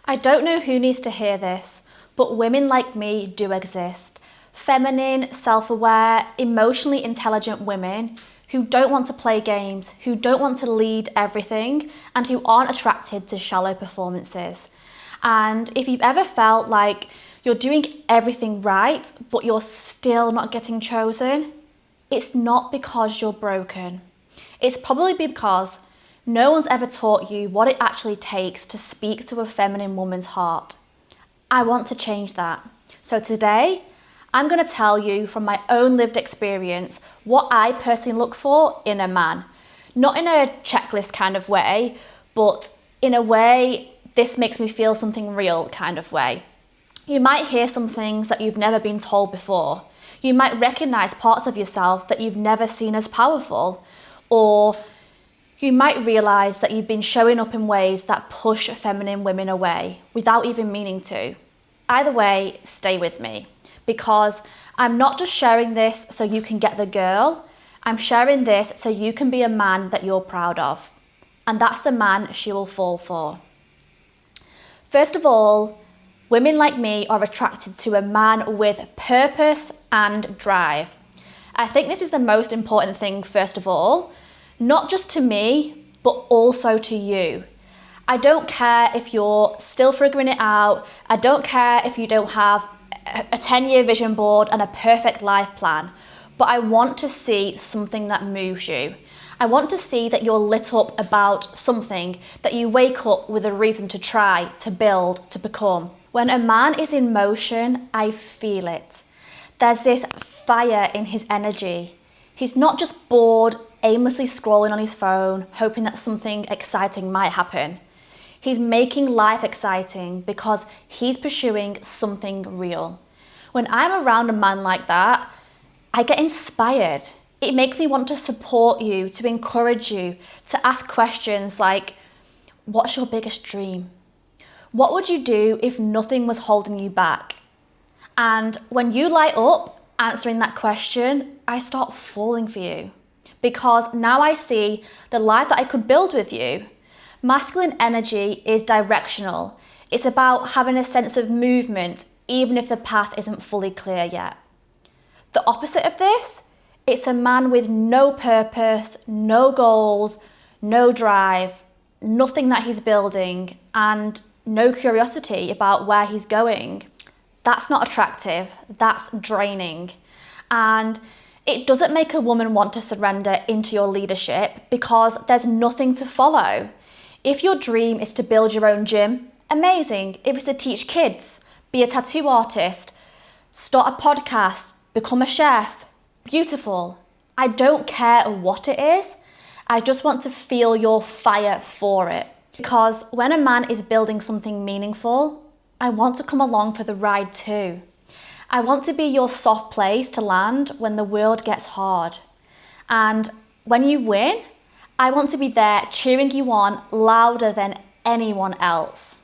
I don't know who needs to hear this, but women like me do exist. Feminine, self-aware, emotionally intelligent women who don't want to play games, who don't want to lead everything, and who aren't attracted to shallow performances. And if you've ever felt like you're doing everything right, but you're still not getting chosen, it's not because you're broken. It's probably because no one's ever taught you what it actually takes to speak to a feminine woman's heart. I want to change that. So today, I'm going to tell you from my own lived experience what I personally look for in a man. Not in a checklist kind of way, but in a way, this makes me feel something real kind of way. You might hear some things that you've never been told before. You might recognize parts of yourself that you've never seen as powerful, or you might realize that you've been showing up in ways that push feminine women away without even meaning to. Either way, stay with me, because I'm not just sharing this so you can get the girl. I'm sharing this so you can be a man that you're proud of. And that's the man she will fall for. First of all, women like me are attracted to a man with purpose and drive. I think this is the most important thing, first of all, not just to me, but also to you. I don't care if you're still figuring it out. I don't care if you don't have a 10-year vision board and a perfect life plan, but I want to see something that moves you. I want to see that you're lit up about something, that you wake up with a reason to try, to build, to become. When a man is in motion, I feel it. There's this fire in his energy. He's not just bored, aimlessly scrolling on his phone, hoping that something exciting might happen. He's making life exciting because he's pursuing something real. When I'm around a man like that, I get inspired. It makes me want to support you, to encourage you, to ask questions like, what's your biggest dream? What would you do if nothing was holding you back? And when you light up answering that question, I start falling for you, because now I see the life that I could build with you. Masculine energy is directional. It's about having a sense of movement, even if the path isn't fully clear yet. The opposite of this, it's a man with no purpose, no goals, no drive, nothing that he's building, and no curiosity about where he's going. That's not attractive, that's draining. And it doesn't make a woman want to surrender into your leadership because there's nothing to follow. If your dream is to build your own gym, amazing. If it's to teach kids, be a tattoo artist, start a podcast, become a chef, beautiful. I don't care what it is. I just want to feel your fire for it. Because when a man is building something meaningful, I want to come along for the ride too. I want to be your soft place to land when the world gets hard. And when you win, I want to be there cheering you on louder than anyone else.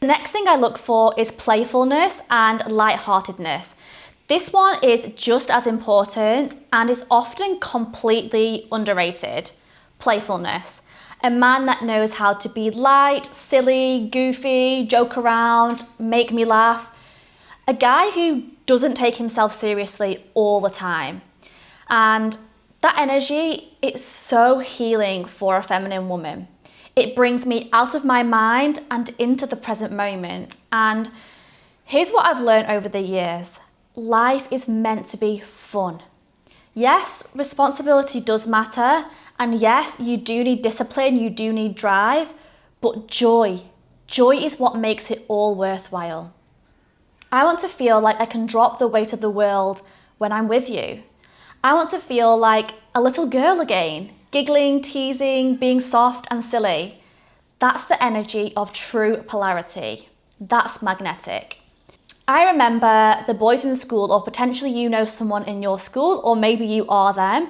The next thing I look for is playfulness and lightheartedness. This one is just as important and is often completely underrated. Playfulness. A man that knows how to be light, silly, goofy, joke around, make me laugh. A guy who doesn't take himself seriously all the time. And that energy, it's so healing for a feminine woman. It brings me out of my mind and into the present moment. And here's what I've learned over the years. Life is meant to be fun. Yes, responsibility does matter. And yes, you do need discipline, you do need drive, but joy is what makes it all worthwhile. I want to feel like I can drop the weight of the world when I'm with you. I want to feel like a little girl again, giggling, teasing, being soft and silly. That's the energy of true polarity. That's magnetic. I remember the boys in school, or potentially you know someone in your school, or maybe you are them,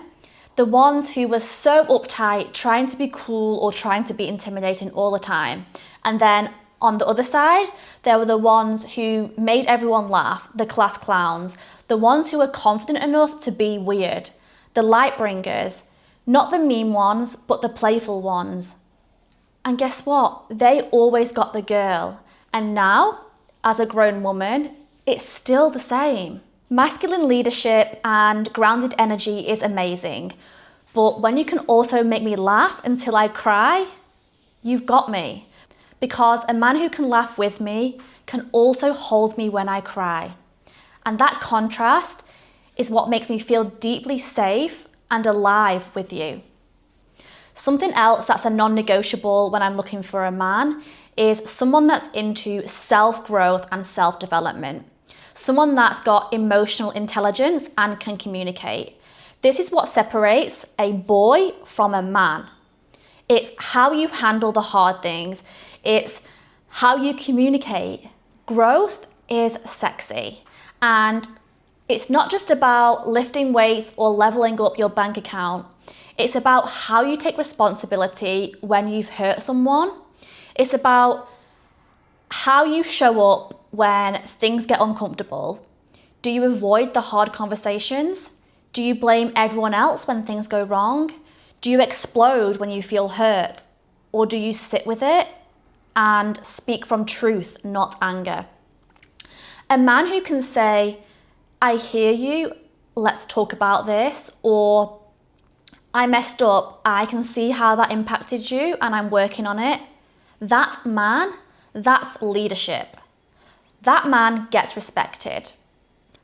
the ones who were so uptight, trying to be cool or trying to be intimidating all the time. And then on the other side, there were the ones who made everyone laugh, the class clowns, the ones who were confident enough to be weird, the light bringers, not the mean ones, but the playful ones. And guess what? They always got the girl. And now, as a grown woman, it's still the same. Masculine leadership and grounded energy is amazing, but when you can also make me laugh until I cry, you've got me. Because a man who can laugh with me can also hold me when I cry. And that contrast is what makes me feel deeply safe and alive with you. Something else that's a non-negotiable when I'm looking for a man is someone that's into self-growth and self-development. Someone that's got emotional intelligence and can communicate. This is what separates a boy from a man. It's how you handle the hard things. It's how you communicate. Growth is sexy. And it's not just about lifting weights or leveling up your bank account. It's about how you take responsibility when you've hurt someone. It's about how you show up when things get uncomfortable. Do you avoid the hard conversations? Do you blame everyone else when things go wrong? Do you explode when you feel hurt? Or do you sit with it and speak from truth, not anger? A man who can say, I hear you, let's talk about this, or I messed up, I can see how that impacted you and I'm working on it. That man, that's leadership. That man gets respected.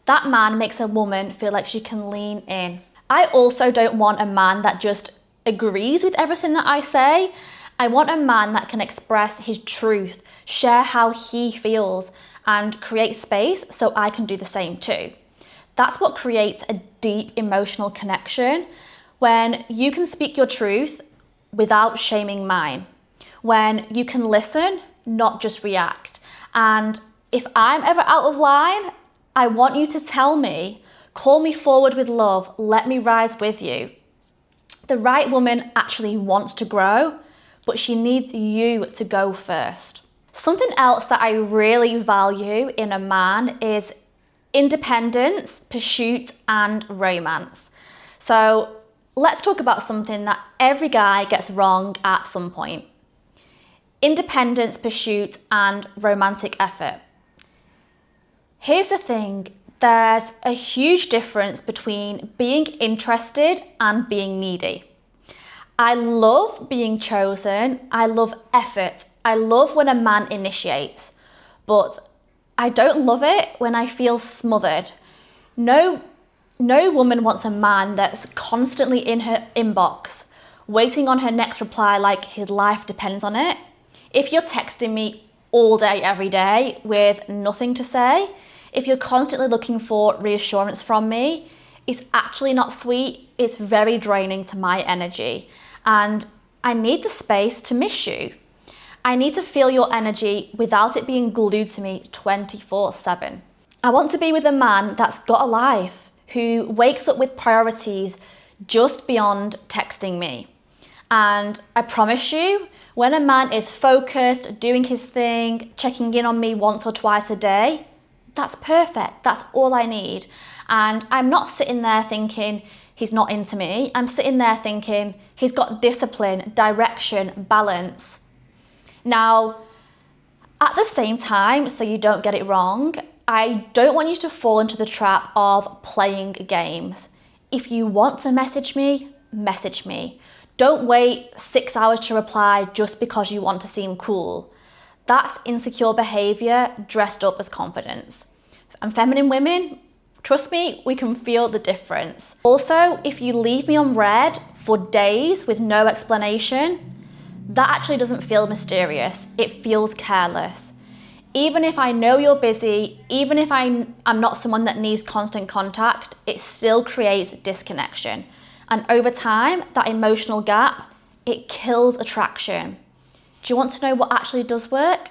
That man makes a woman feel like she can lean in. I also don't want a man that just agrees with everything that I say. I want a man that can express his truth, share how he feels, and create space so I can do the same too. That's what creates a deep emotional connection, when you can speak your truth without shaming mine, when you can listen, not just react. And if I'm ever out of line, I want you to tell me, call me forward with love, let me rise with you. The right woman actually wants to grow, but she needs you to go first. Something else that I really value in a man is independence, pursuit, and romance. So let's talk about something that every guy gets wrong at some point. Independence, pursuit, and romantic effort. Here's the thing, there's a huge difference between being interested and being needy. I love being chosen, I love effort, I love when a man initiates, but I don't love it when I feel smothered. No woman wants a man that's constantly in her inbox, waiting on her next reply like his life depends on it. If you're texting me all day, every day with nothing to say, if you're constantly looking for reassurance from me, it's actually not sweet, it's very draining to my energy. And I need the space to miss you. I need to feel your energy without it being glued to me 24/7. I want to be with a man that's got a life, who wakes up with priorities just beyond texting me. And I promise you, when a man is focused, doing his thing, checking in on me once or twice a day, that's perfect. That's all I need. And I'm not sitting there thinking he's not into me. I'm sitting there thinking he's got discipline, direction, balance. Now, at the same time, so you don't get it wrong, I don't want you to fall into the trap of playing games. If you want to message me, message me. Don't wait 6 hours to reply just because you want to seem cool. That's insecure behavior dressed up as confidence. And feminine women, trust me, we can feel the difference. Also, if you leave me on red for days with no explanation, that actually doesn't feel mysterious. It feels careless. Even if I know you're busy, even if I'm not someone that needs constant contact, it still creates disconnection. And over time, that emotional gap, it kills attraction. Do you want to know what actually does work?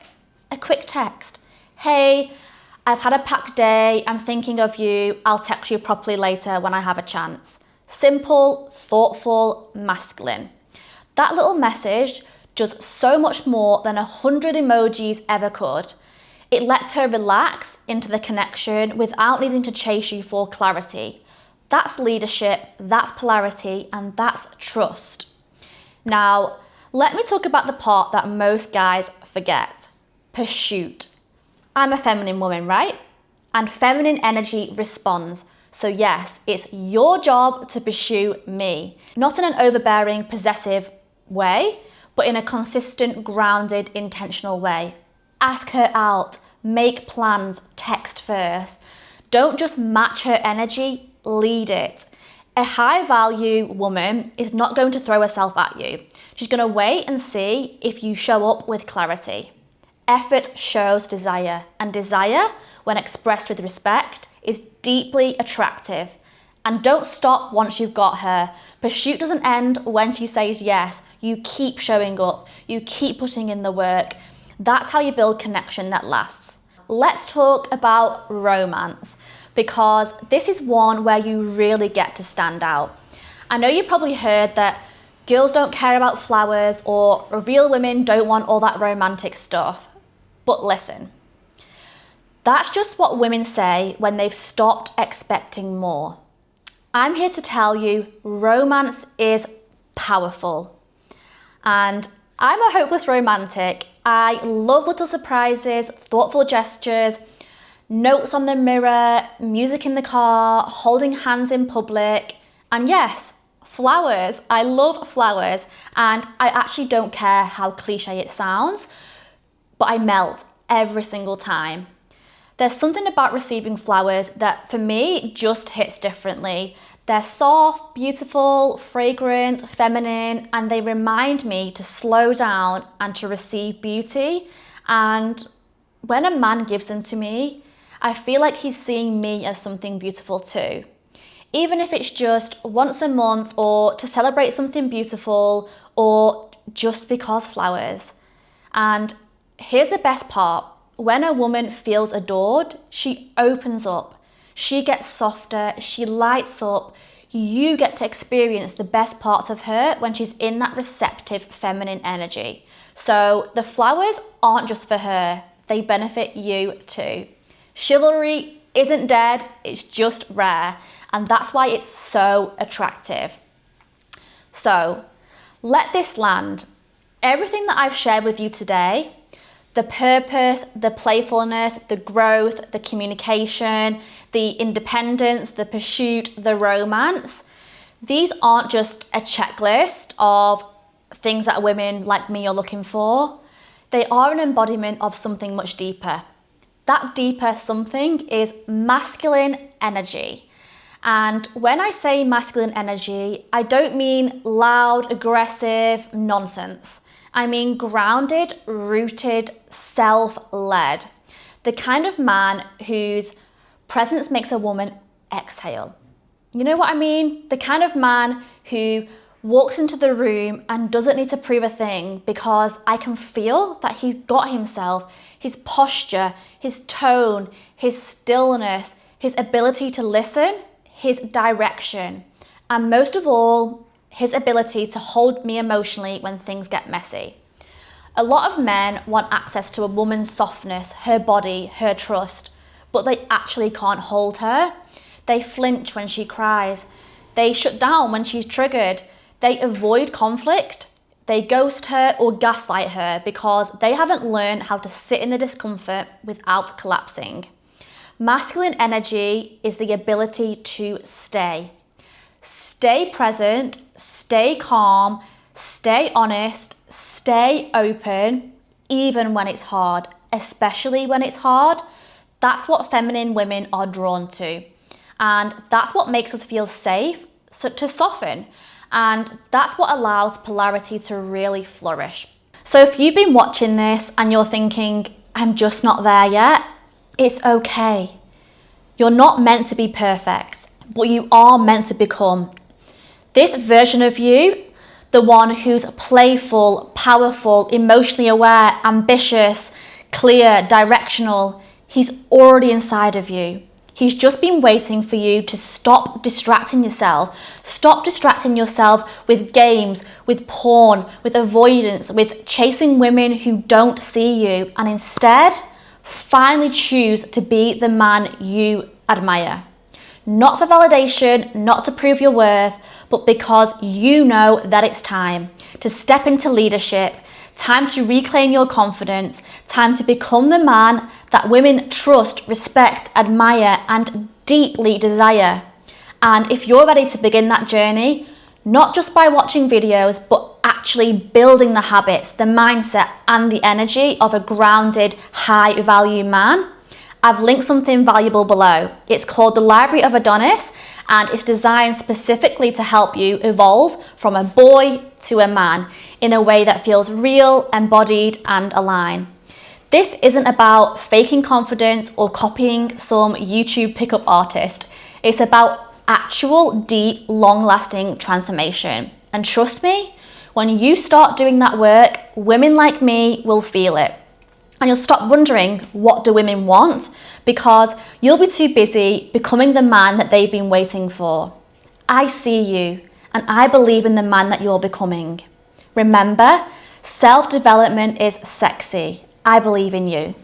A quick text. Hey, I've had a packed day, I'm thinking of you, I'll text you properly later when I have a chance. Simple, thoughtful, masculine. That little message does so much more than 100 emojis ever could. It lets her relax into the connection without needing to chase you for clarity. That's leadership, that's polarity, and that's trust. Now, let me talk about the part that most guys forget, pursuit. I'm a feminine woman, right? And feminine energy responds. So yes, it's your job to pursue me. Not in an overbearing, possessive way, but in a consistent, grounded, intentional way. Ask her out, make plans, text first. Don't just match her energy, lead it. A high value woman is not going to throw herself at you. She's going to wait and see if you show up with clarity. Effort shows desire, and desire, when expressed with respect, is deeply attractive. And don't stop once you've got her. Pursuit doesn't end when she says yes. You keep showing up, you keep putting in the work. That's how you build connection that lasts. Let's talk about romance, because this is one where you really get to stand out. I know you've probably heard that girls don't care about flowers or real women don't want all that romantic stuff. But listen, that's just what women say when they've stopped expecting more. I'm here to tell you, romance is powerful. And I'm a hopeless romantic. I love little surprises, thoughtful gestures, notes on the mirror, music in the car, holding hands in public, and yes, flowers. I love flowers, and I actually don't care how cliche it sounds, but I melt every single time. There's something about receiving flowers that for me just hits differently. They're soft, beautiful, fragrant, feminine, and they remind me to slow down and to receive beauty. And when a man gives them to me, I feel like he's seeing me as something beautiful too. Even if it's just once a month or to celebrate something beautiful or just because flowers. And here's the best part. When a woman feels adored, she opens up. She gets softer, she lights up. You get to experience the best parts of her when she's in that receptive feminine energy. So the flowers aren't just for her, they benefit you too. Chivalry isn't dead, it's just rare. And that's why it's so attractive. So let this land. Everything that I've shared with you today, the purpose, the playfulness, the growth, the communication, the independence, the pursuit, the romance, these aren't just a checklist of things that women like me are looking for. They are an embodiment of something much deeper. That deeper something is masculine energy. And when I say masculine energy, I don't mean loud, aggressive nonsense. I mean grounded, rooted, self-led. The kind of man whose presence makes a woman exhale. You know what I mean? The kind of man who walks into the room and doesn't need to prove a thing because I can feel that he's got himself, his posture, his tone, his stillness, his ability to listen, his direction, and most of all, his ability to hold me emotionally when things get messy. A lot of men want access to a woman's softness, her body, her trust, but they actually can't hold her. They flinch when she cries. They shut down when she's triggered. They avoid conflict. They ghost her or gaslight her because they haven't learned how to sit in the discomfort without collapsing. Masculine energy is the ability to stay. Stay present, stay calm, stay honest, stay open, even when it's hard, especially when it's hard. That's what feminine women are drawn to. And that's what makes us feel safe to soften. And that's what allows polarity to really flourish. So if you've been watching this and you're thinking, I'm just not there yet, it's okay. You're not meant to be perfect, but you are meant to become. This version of you, the one who's playful, powerful, emotionally aware, ambitious, clear, directional, he's already inside of you. He's just been waiting for you to stop distracting yourself. Stop distracting yourself with games, with porn, with avoidance, with chasing women who don't see you, and instead, finally choose to be the man you admire. Not for validation, not to prove your worth, but because you know that it's time to step into leadership, Time to reclaim your confidence. Time to become the man that women trust, respect, admire, and deeply desire. And if you're ready to begin that journey, not just by watching videos, but actually building the habits, the mindset, and the energy of a grounded, high value man, I've linked something valuable below. It's called the Library of Adonis, and it's designed specifically to help you evolve from a boy to a man in a way that feels real, embodied, and aligned. This isn't about faking confidence or copying some YouTube pickup artist. It's about actual, deep, long-lasting transformation. And trust me, when you start doing that work, women like me will feel it. And you'll stop wondering, what do women want? Because you'll be too busy becoming the man that they've been waiting for. I see you, and I believe in the man that you're becoming. Remember, self-development is sexy. I believe in you.